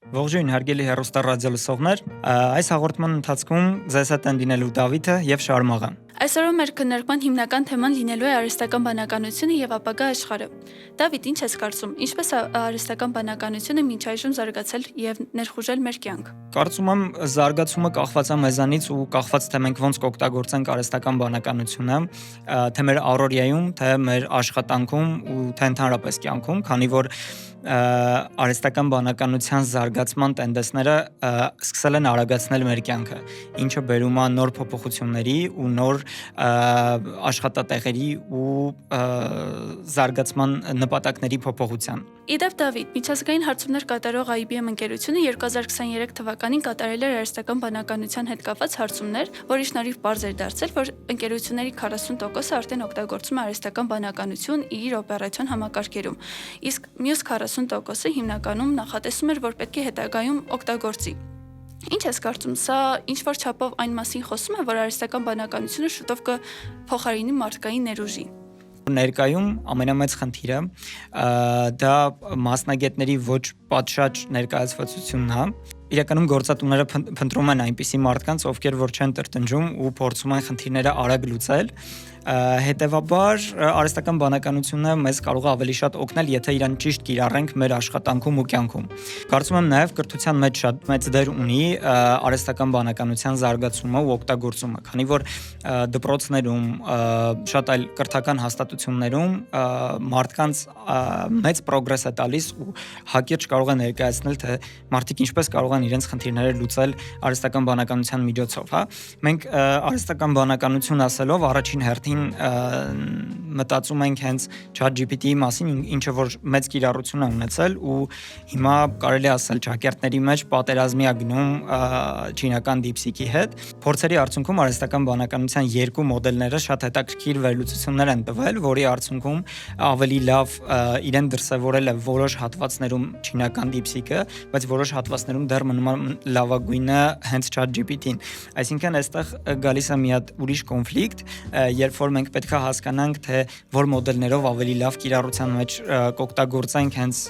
Ողջույն հարգելի հեռուստառադիո լսողներ, այս հաղորդման ընթացքում ձեզ հետ են լինելու Դավիթը եւ Շարմաղը։ Այսօր մեր քննարկման հիմնական թեման լինելու է արհեստական բանականությունը եւ ապագա աշխարհը։ Դավիթ, ինչ ես կարծում, ինչպես է արհեստական բանականությունը մինչ այժմ զարգացել եւ ներխուժել մեր կյանք։ Կարծում եմ զարգացումը կախված է մեզանից ու կախված թե մենք ոնց կօգտագործենք արհեստական բանականությունը, թե մեր առօրյայում, թե մեր աշխատանքում ու թե ընդհանրապես կյանքում, քանի որ արհեստական բանականության զարգացման տենդենսները սկսել են արագացնել մեր կյանքը, ինչը բերում է նոր փոփոխությունների ու նոր աշխատատեղերի ու զարգացման նպատակների փոփոխության։ Իդեպ Դավիթ, միջազգային հարցումներ կատարող IBM ընկերությունը 2023 թվականին կատարել էր արհեստական բանականության հետ կապված հարցումներ, որի շնորհիվ պարզ էր դարձել, որ ընկերությունների 40%-ը արդեն օգտագործում է արհեստական բանականություն իր օպերացիոն համակարգերում, իսկ մյուս 40%-ը հիմնականում նախատեսում էր, որ պետք է հետագայում օգտագործի։ Ինչ ես կարծում, սա ինչ-որ չափով այն մասին խոսում է, որ արհեստական բանականությունը շուտով կփոխարինի մարդկային ներուժի։ Ներկայում ամենամեծ խնդիրը դա մասնագետների ոչ պատշաճ ներկայացվածությունն է։ Իրականում գործատուները փնտրում են այնպիսի մարդկանց, ովքեր որ չեն տրտնջում ու փորձում են խնդիրները արագ լուծել։ Հետևաբար արհեստական բանականությունը մեզ կարող է ավելի շատ օգնել, եթե իրան ճիշտ կիրառենք մեր աշխատանքում ու կյանքում։ Կարծում եմ նաև կրթության մեջ շատ մեծ դեր ունի արհեստական բանականության զարգացումը ու օգտագործումը, քանի որ դպրոցներում, շատ այլ կրթական հաստատություններում մարդկանց մեծ պրոգրես է տալիս ու հակիրճ կարող է ներկայացնել, թե մարդիկ ինչպես կարող են իրենց խնդիրները լուծել արհեստական բանականության միջոցով, հա։ Մենք արհեստական բանականություն ասելով առաջին հերթին մտածում ենք հենց ChatGPT-ի մասին, ինչը որ մեծ կիրառություն է ունեցել ու հիմա կարելի ասել ճակերտների մեջ պատերազմի է գնում չինական DeepSeek-ի հետ։ Փորձերի արդյունքում արհեստական բանականության երկու մոդելները շատ հետաքրքիր վերլուծություններ են տվել, որի արդյունքում ավելի լավ իրեն դրսևորել է որոշ հատվածներում չինական DeepSeek-ը, բայց որոշ հատվածներում դեռ մնում լավագույնը հենց ChatGPT-ին։ Այսինքն այստեղ գալիս է մի հատ ուրիշ կոնֆլիկտ, երբ որ մենք պետք է հասկանանք, թե որ մոդելներով ավելի լավ կիրառության մեջ կօգտագործենք հենց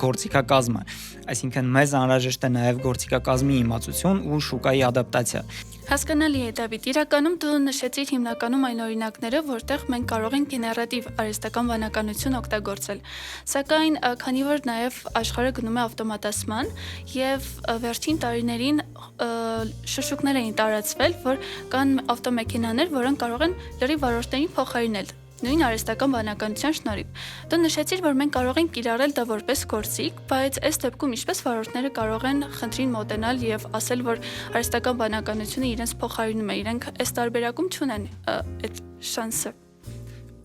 գործիքակազմը։ Այսինքն մեզ անհրաժեշտ է նաև գործիքակազմի իմացություն ու շուկայի ադապտացիա։ Հասկանալի է, Դավիթ, իրականում դու նշեցիր հիմնականում այն օրինակները, որտեղ մենք կարող ենք գեներատիվ արհեստական բանականություն օգտագործել։ Սակայն, քանի որ նաև աշխարհը գնում է ավտոմատացման եւ վերջին տարիներին շշուկներ էին տարածվել, որ կան ավտոմեքենաներ, որոնք կարող են լրիվ վարորդներին փոխարինել նույն արհեստական բանականության շնորհիվ։ Դու նշեցիր, որ մենք կարող ենք կիրառել դա որպես գործիք, բայց այս դեպքում ինչպես վարորդները կարող են խնդրին մոտենալ եւ ասել, որ արհեստական բանականությունը իրենց փոխարինում է, իրենք այս տարբերակում չունեն այդ շանսը։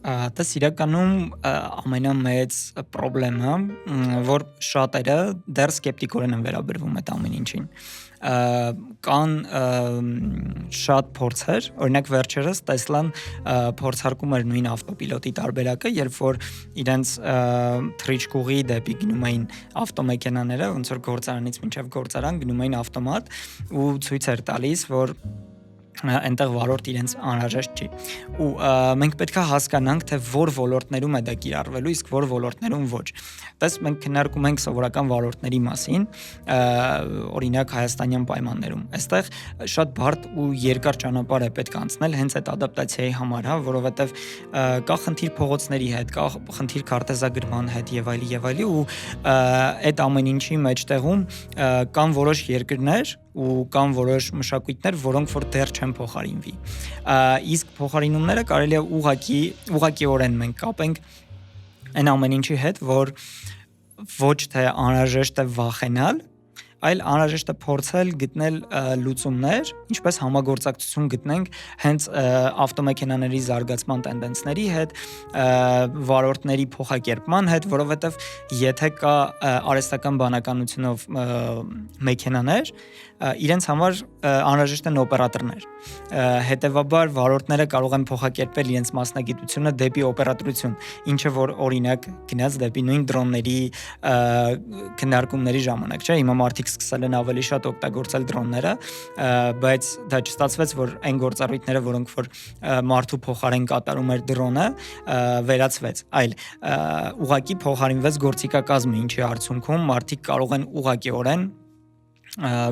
Դա իրականում ամենամեծ խնդրեմը, որ շատերը դեռ սկեպտիկորեն են վերաբերվում այդ ամեն ինչին։ Կան շատ փորձեր, օրինակ վերջերս Տեսլան փորձարկում էր նույն ավտոպիլոտի տարբերակը, երբ որ իրենց թռիչքուղի դեպի գնում էին ավտոմեքենաները, ոնց որ գործարանից մինչև գործարան գնում էին ավտոմատ ու ցույց էր տալիս, որ այնտեղ վարորդ իրենց անհրաժեշտ չի։ Ու մենք պետք է հասկանանք, թե որ ոլորտներում է դա կիրառվելու, իսկ որ ոլորտներում ոչ։ Դες մենք քննարկում ենք սովորական վարորդների մասին, օրինակ հայաստանյան պայմաններում։ Այստեղ շատ բարդ ու երկար ճանապարհ է պետք անցնել հենց այդ ադապտացիայի համար, հա, որովհետև կա խնդիր փողոցների հետ, կա խնդիր քարտեզագրման հետ եւ այլն ու այդ ամեն ինչի մեջտեղում կան որոշ երկրներ ու կան որոշ մշակույթներ, որոնք որ դեռ չեն փոխարինվի։ Իսկ փոխարինումները կարելի է ուղղակիորեն մենք կապենք այն ամեն ինչի հետ, որ ոչ թե անհրաժեշտ է վախենալ, այլ անհրաժեշտ է փորձել գտնել լուծումներ, ինչպես համագործակցություն գտնենք հենց ավտոմեքենաների զարգացման տենդենսների հետ, վարորդների փոխակերպման հետ, որովհետև եթե կա արհեստական բանականությունով մեքենաներ, իրենց համար անհրաժեշտ են օպերատորներ։ Հետևաբար վարորդները կարող են փոխակերպել իրենց մասնագիտությունը դեպի օպերատորություն, ինչը որ օրինակ գնաց դեպի նույն դրոնների քննարկումների ժամանակ, չէ՞, հիմա մարդիկ սկսել են ավելի շատ օգտագործել դրոնները, բայց դա չստացվեց, որ այն գործառույթները, որոնք որ մարդու փոխարեն կատարում էր դրոնը, վերացվեց, այլ ուղղակի փոխարինվեց գործիքակազմը, ինչի արդյունքում մարդիկ կարող են ուղղակիորեն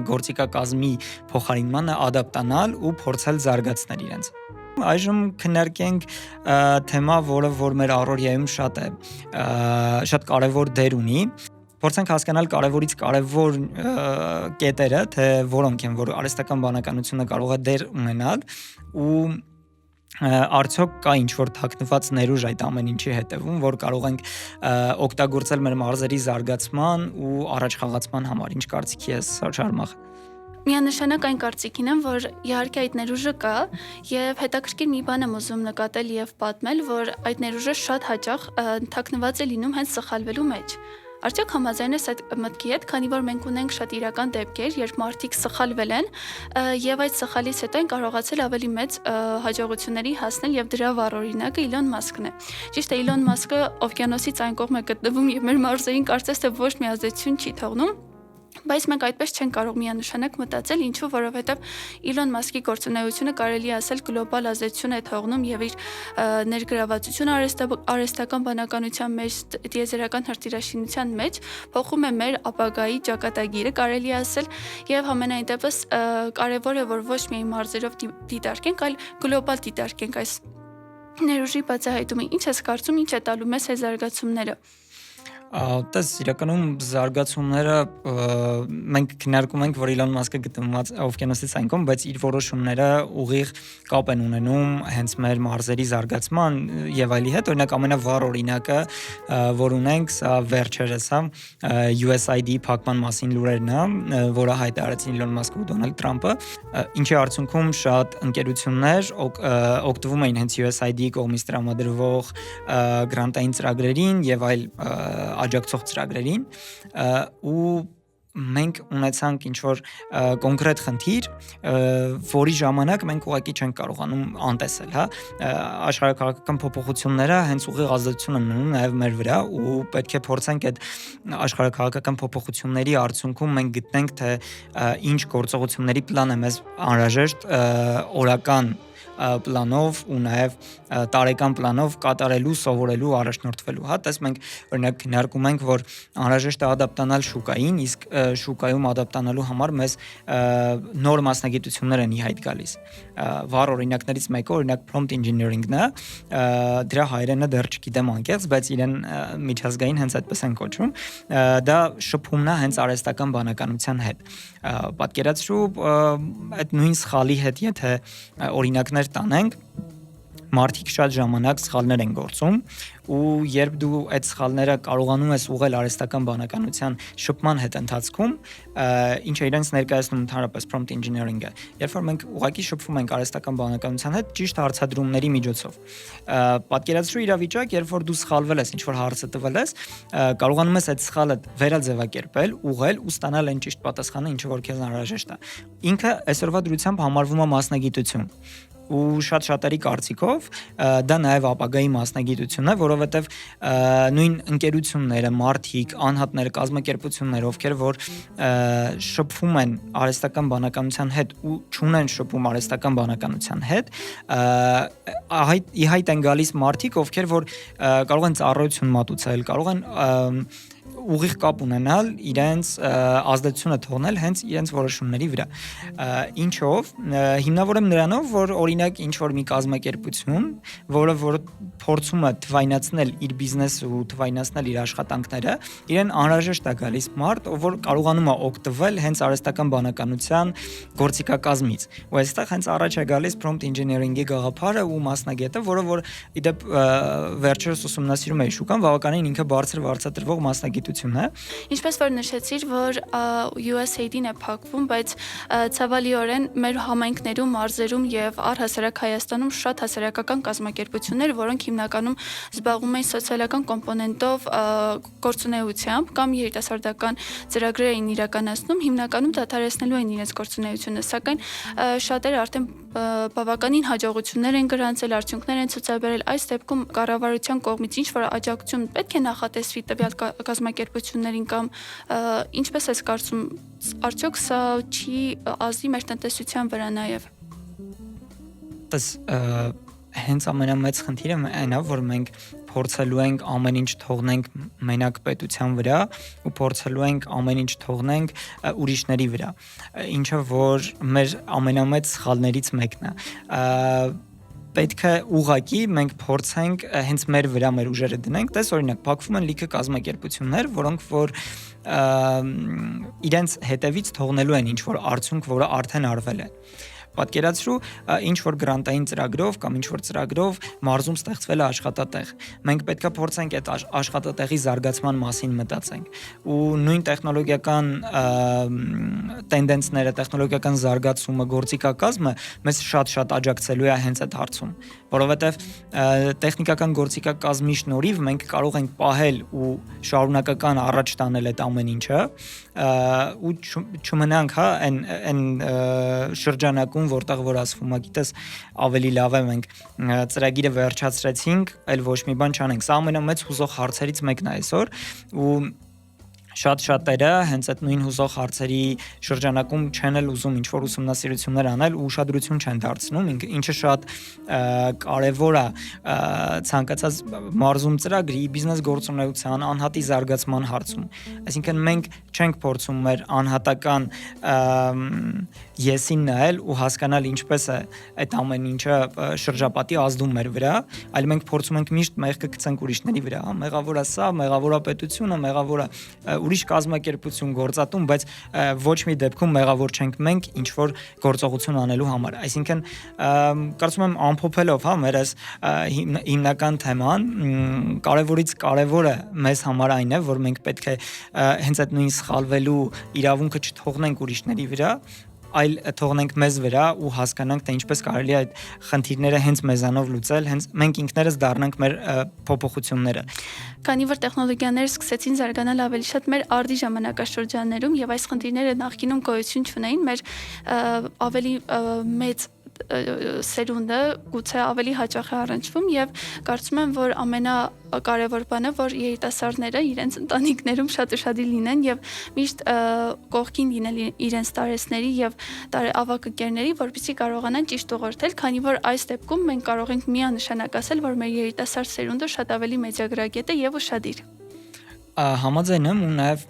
գործիքակազմի փոխարինմանը ադապտանալ ու փորձել զարգացնել իրենց։ Այժմ քննարկենք թեմա, որը որ մեր առօրյայում շատ կարևոր դեր ունի։ Փորձենք հասկանալ կարևորից կարևոր կետերը, թե որոնք են, որ արհեստական բանականությունը կարող է դեր ունենալ ու արդյոք կա ինչ-որ թաքնված ներուժ այդ ամեն ինչի հետևում, որ կարող ենք օգտագործել մեր մարզերի զարգացման ու առաջխաղացման համար։ Ինչ կարծիքի ես, Շարմախ։ Միանշանակ այն կարծիքին եմ, որ իհարկե այդ ներուժը կա եւ հետաքրքիր մի բան եմ ուզում նկատել եւ պատմել, որ այդ ներուժը շատ հաճախ թաքնված է լինում հենց սխալվելու մեջ։ Արդյոք համաձայն ես այդ մտքի հետ, քանի որ մենք ունենք շատ իրական դեպքեր, երբ մարդիկ սխալվել են եւ այդ սխալից հետո են կարողացել ավելի մեծ հաջողությունների հասնել եւ դրա վառօրինակը Իլոն Մասկն է։ Ճիշտ է, Իլոն Մասկը օվկիանոսից այն կողմ է գտնվում եւ մեր մարզերին կարծես թե ոչ մի ազդեցություն չի թողնում։ Բայց մենք այդպես չենք կարող միանշանակ մտածել, ինչու, որովհետև Իլոն Մասկի գործունեությունը կարելի ասել գլոբալ ազդեցություն է թողնում եւ իր ներգրավվածությունը արհեստական բանականության մեջ, դիեզերական հրթիռաշինության մեջ փոխում է մեր ապագայի ճակատագիրը, կարելի ասել, եւ համենայն դեպս կարեւոր է, որ ոչ միայն մարզերով դիտարկենք, այլ գլոբալ դիտարկենք այս ներուժի բացահայտումը։ Ինչ ես կարծում, ինչ է տալու մեզ այս զարգացումները։ Տես իրականում զարգացումները մենք քննարկում ենք, որ Իլոն Մասկը գտնված օվկիանոսից այն կողմ, բայց իր որոշումները ուղիղ կապ են ունենում հենց մեր մարզերի զարգացման եւ այլի հետ, օրինակ ամենավառ օրինակը, որ ունենք, սա վերջերս USAID փակման մասին լուրերն է, որը հայտարարեցին Իլոն Մասկը ու Դոնալդ Թրամփը, ինչի արդյունքում շատ ընկերություններ օգտվում էին հենց USAID-ի կողմից տրամադրվող գրանտային ծրագրերին եւ այլ աջակցող ծրագրերին ու մենք ունեցանք ինչ-որ կոնկրետ խնդիր, որի ժամանակ մենք ուղղակի չենք կարողանում անտեսել, աշխարհաքաղաքական փոփոխությունները հենց ուղիղ ազդեցություն են ունենում նաև մեր վրա ու պետք է փորձենք այդ աշխարհաքաղաքական փոփոխությունների արդյունքում մենք գտնենք, թե ինչ գործողությունների պլան է մեզ անհրաժեշտ օրական պլանով ու նաև տարեկան պլանով կատարելու, սովորելու, առաջնորդվելու, տես մենք օրինակ քննարկում ենք, որ անհրաժեշտ է ադապտանալ շուկային, իսկ շուկայում ադապտանալու համար մեզ նոր մասնագիտություններ են ի հայտ գալիս։ Վառ օրինակներից մեկը օրինակ prompt engineering-ն է, դրա հայերենը դեռ չգիտեմ անկեղծ, բայց իրեն միջազգային հենց այդպես են կոչում, դա շփումն է հենց արհեստական բանականության հետ։ Պատկերացրու այդ նույն սխալի հետ, եթե օրինակներ տանենք, մարդիկ շատ ժամանակ սխալներ են գործում ու երբ դու այդ սխալները կարողանում ես ուղղել արհեստական բանականության շփման հետ ընթացքում, ինչը իրենց ներկայացնում ընդհանրապես prompt engineering-ը, երբ որ մենք ուղղակի շփվում ենք արհեստական բանականության հետ ճիշտ հարցադրումների միջոցով։ Պատկերացրու իրավիճակ, երբ որ դու սխալվել ես, ինչ-որ հարցը տվել ես, կարողանում ես այդ սխալը վերաձևակերպել, ուղղել ու ստանալ այն ճիշտ պատասխանը, ինչը որ քեզ անհրաժեշտ է։ Ինքը այսօրվա դրությամբ համարվում է մասնագիտություն ու շատերի կարծիքով դա նաև ապագայի մասնագիտություն է, որովհետև նույն ընկերությունները, մարդիկ, անհատները, կազմակերպությունները, ովքեր որ շփվում են արհեստական բանականության հետ ու չունեն շփում արհեստական բանականության հետ, ի հայտ են գալիս մարդիկ, ովքեր որ կարող են ծառայություն մատուցել, կարող են ուղիղ կապ ունենալ իրենց ազդեցությունը թողնել հենց իրենց որոշումների վրա։ Ինչով հիմնավորեմ նրանով, որ օրինակ ինչ-որ մի կազմակերպություն, որը որ փորձում է թվայնացնել իր բիզնեսը ու թվայնացնել իր աշխատանքները, իրեն անհրաժեշտ է գալիս մարդ, ով որ կարողանում է օգտվել հենց արհեստական բանականության գործիքակազմից։ Ու այստեղ հենց առաջ է գալիս prompt engineering-ի գաղափարը ու մասնագետը, որը որ իդեպ վերջերս ուսումնասիրում է շուկան, բավականին ինքը բարձր վարձատրվող մասնագիտություն է։ Ինչպես որ նշեցիր, որ USAID-ն է փակվում, բայց ցավալիորեն մեր համայնքներում, մարզերում եւ առհասարակ Հայաստանում շատ հասարակական կազմակերպություններ, որոնք հիմնականում զբաղվում են սոցիալական կոմպոնենտով գործունեությամբ կամ երիտասարդական ծրագրեր են իրականացնում, հիմնականում դադարեցնելու են իրենց գործունեությունը, սակայն շատերը արդեն բավականին հաջողություններ են գրանցել, արդյունքներ են ցուցաբերել։ Այս դեպքում կառավարության կողմից ինչ որ աջակցություն պետք է նախատեսվի տվյալ կազմակերպություններին կամ ինչպես ես կարծում, արդյոք սա չի ազդի մեր տնտեսության վրա նաև։ Հենց ամենամեծ խնդիրը այն է, որ մենք փորձելու ենք ամեն ինչ թողնենք մենակ պետության վրա ու փորձելու ենք ամեն ինչ թողնենք ուրիշների վրա, ինչը որ մեր ամենամեծ սխալներից մեկն է։ Պետք է ուղղակի մենք փորձենք հենց մեր վրա մեր ուժերը դնենք, տես օրինակ փակվում են լիքը կազմակերպություններ, որոնք որ իրենց հետևից թողնելու են ինչ որ արդյունք, որը արդեն արվել է։ Պատկերացրու ինչ որ գրանտային ծրագրով կամ ինչ որ ծրագրով մարզում ստեղծվել է աշխատատեղ։ Մենք պետք է փորձենք այդ աշխատատեղի զարգացման մասին մտածենք ու նույն տեխնոլոգիական տենդենսները, տեխնոլոգիական զարգացումը, գործիքակազմը մեզ շատ աջակցելու է հենց այդ հարցում, որովհետև տեխնիկական գործիքակազմի շնորհիվ մենք կարող ենք պահել ու շարունակական առաջ տանել այդ ամեն ինչը ու չմնանք այն շրջանակում, որտեղ որ ասվում է, գիտես, ավելի լավ է մենք ծրագիրը վերջացրեցինք, այլ ոչ մի բան չանենք։ Սա ամենամեծ հուզող հարցերից մեկն է այսօր ու շատերը հենց այդ նույն հուզող հարցերի շրջանակում չեն էլ ուզում ինչ-որ ուսումնասիրություններ անել ու ուշադրություն չեն դարձնում, ինչը շատ կարևոր է ցանկացած մարզում ծրագրի, բիզնես գործունեության, անհատի զարգացման հարցում։ Այսինքն մենք չենք փորձում մեր անհատական եսին նայել ու հասկանալ ինչպես է այդ ամեն ինչը շրջապատի ազդում մեր վրա, այլ մենք փորձում ենք միշտ մեղքը գցենք ուրիշների վրա, մեղավոր է սա, մեղավոր է պետությունը, մեղավոր է ուրիշ կազմակերպություն գործատում, բայց ոչ մի դեպքում մեղավոր չենք մենք ինչ որ գործողություն անելու համար։ Այսինքն կարծում եմ ամփոփելով մեր այս հիմնական թեման, կարևորից կարևորը մեզ համար այն է, որ մենք պետք է հենց այդ նույն սխալվելու իրավունքը չթողնենք ուրիշների վրա, այլ թողնենք մեզ վրա ու հասկանանք, թե ինչպես կարելի է այդ խնդիրները հենց մեզանով լուծել, հենց մենք ինքներս դառնանք մեր փոփոխությունները։ Քանի որ տեխնոլոգիաները սկսեցին զարգանալ ավելի շատ մեր արդի ժամանակաշրջաններում եւ այս խնդիրները նախկինում գոյություն չունեին, մեր ավելի մեծ սերունդը գուցե ավելի հաճախ է առնչվում եւ կարծում եմ, որ ամենակարևոր բանը, որ երիտասարդները իրենց ընտանիքներում շատ ուշադիր լինեն եւ միշտ կողքին լինել իրենց տարեցների եւ ավագընկերների, որպեսզի կարողանան ճիշտ ուղղորդել, քանի որ այս դեպքում մենք կարող ենք միանշանակ ասել, որ մեր երիտասարդ սերունդը շատ ավելի մեծագրագետ է եւ ուշադիր։ Համաձայն եմ ու նաև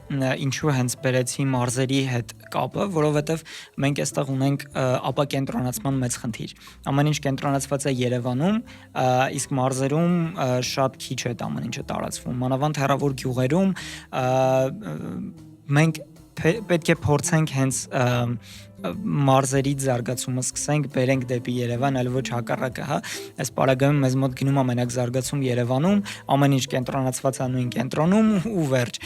ինչու հենց բերեցի մարզերի հետ կապը, որովհետև մենք այստեղ ունենք ապակենտրոնացման մեծ խնդիր։ Ամեն ինչ կենտրոնացված է Երևանում, իսկ մարզերում շատ քիչ է այդ ամեն ինչը տարածվում։ Մանավանդ հեռավոր գյուղերում մենք պետք է փորձենք հենց մարզերի զարգացումը սկսենք, բերենք դեպի Երևան, այլ ոչ հակառակը, այս պարագայում մեզ մոտ գնում է մենակ զարգացում Երևանում, ամեն ինչ կենտրոնացված է նույն կենտրոնում ու վերջ,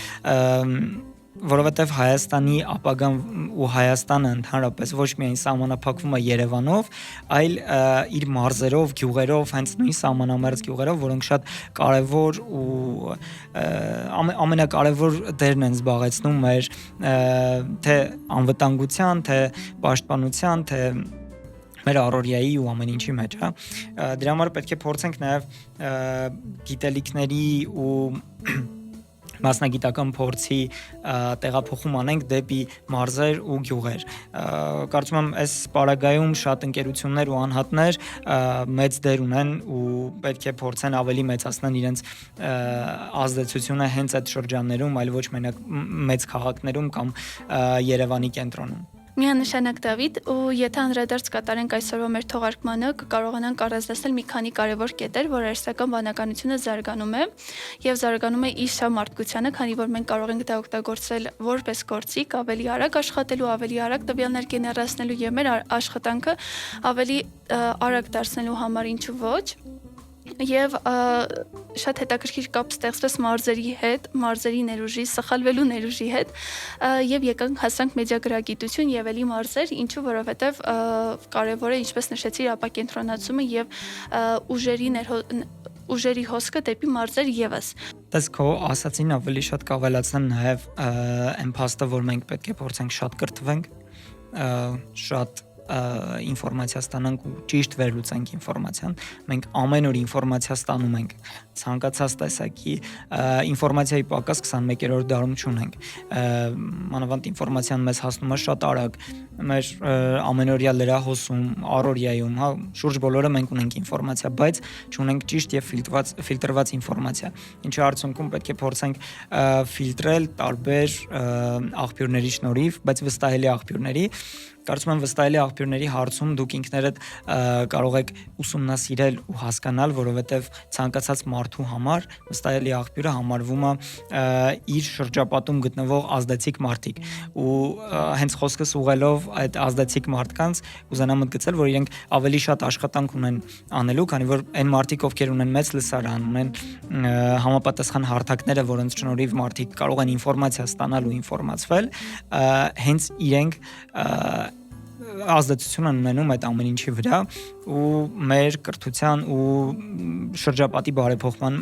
որովհետև Հայաստանի ապագան ու Հայաստանը ընդհանրապես ոչ միայն սահմանափակվում է Երևանով, այլ իր մարզերով, գյուղերով, հենց նույն սահմանամերձ գյուղերով, որոնք շատ կարևոր ու ամենակարևոր դերն են զբաղեցնում մեր թե անվտանգության, թե պաշտպանության, թե մեր առօրյայի ու ամեն ինչի մեջ, Դրա համար պետք է փորձենք նաև գիտելիքների ու մասնագիտական փորձի տեղափոխում անենք դեպի մարզեր ու գյուղեր։ Կարծում եմ այս պարագայում շատ ընկերություններ ու անհատներ մեծ դեր ունեն ու պետք է փորձեն ավելի մեծացնել իրենց ազդեցությունը հենց այդ շրջաններում, այլ ոչ մենակ մեծ քաղաքներում կամ Երևանի կենտրոնում։ Միանշանակ Դավիթ, ու եթե անդրադարձ կատարենք այսօրվա մեր թողարկմանը, կկարողանանք առանձնացնել մի քանի կարևոր կետեր, որ արհեստական բանականությունը զարգանում է եւ զարգանում է իշա մարդկությանը, քանի որ մենք կարող ենք դա օգտագործել որպես գործիք, ավելի արագ աշխատելու, ավելի արագ տվյալներ գեներացնելու եւ մեր աշխատանքը ավելի արագ դարձնելու համար, ինչու ոչ։ Եվ շատ հետաքրքիր կապ ստեղծվեց մարզերի հետ, մարզերի ներուժի, սխալվելու ներուժի հետ եւ եկանք հասանք մեդիագրագիտություն եւ ելի մարզեր, ինչու որովհետեւ կարեւոր է, ինչպես նշեցի, ապակենտրոնացումը եւ ուժերի հոսքը դեպի մարզեր եւս։ Դες քո ասացին ավելի շատ կավելացնեմ նաեւ այն փաստը, որ մենք պետք է փորձենք շատ կրթվենք, շատ ինֆորմացիա ստանանք ու ճիշտ վերլուծենք ինֆորմացիան, մենք ամեն օր ինֆորմացիա ստանում ենք ցանկացած տեսակի, ինֆորմացիայի պակաս 21-րդ դարում չունենք, մանավանդ ինֆորմացիան մեզ հասնում է շատ արագ, մեր ամենօրյա լրահոսում, առօրյայում, հա, շուրջ բոլորը մենք ունենք ինֆորմացիա, բայց չունենք ճիշտ եւ ֆիլտրված ինֆորմացիա, ինչի արդյունքում պետք է փորձենք ֆիլտրել տարբեր աղբյուրների շնորհիվ, բայց վստահելի աղբյուրների, կարծում եմ վստահելի աղբյուրների հարցում դուք ինքներդ կարող եք ուսումնասիրել ու հասկանալ, որովհետև ցանկացած մարդու համար վստահելի աղբյուրը համարվում է իր շրջապատում գտնվող ազդեցիկ մարդիկ ու հենց խոսքս ուղղելով այդ ազդեցիկ մարդկանց կուզենամ ընդգծել, որ իրենք ավելի շատ աշխատանք ունեն անելու, քանի որ այն մարդիկ, ովքեր ունեն մեծ լսարան, ունեն համապատասխան հարթակները, որոնց շնորհիվ մարդիկ կարող են ինֆորմացիա ստանալ ու ինֆորմացվել, հենց իրենք ազդեցություն են ունենում այդ ամեն ինչի վրա ու մեր կրթության ու շրջապատի բարեփոխման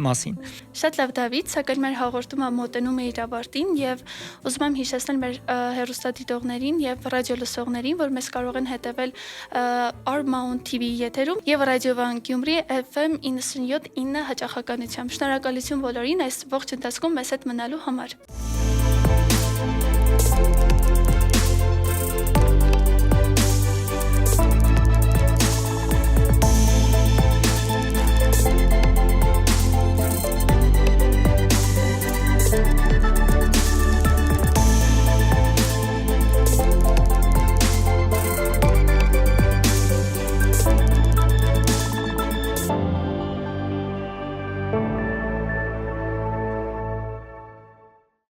մասին։ Շատ լավ Դավիթ, սակայն մեր հաղորդումը մոտենում է իր ավարտին եւ ուզում եմ հիշեցնել մեր հեռուստադիտողներին եւ ռադիոլսողներին, որ մեզ կարող են հետեւել Armount TV եթերում եւ Ռադիովան Գյումրի FM 97.9 հաճախականությամբ։ Շնորհակալություն բոլորին այս ողջ ընթացքում մեզ հետ մնալու համար։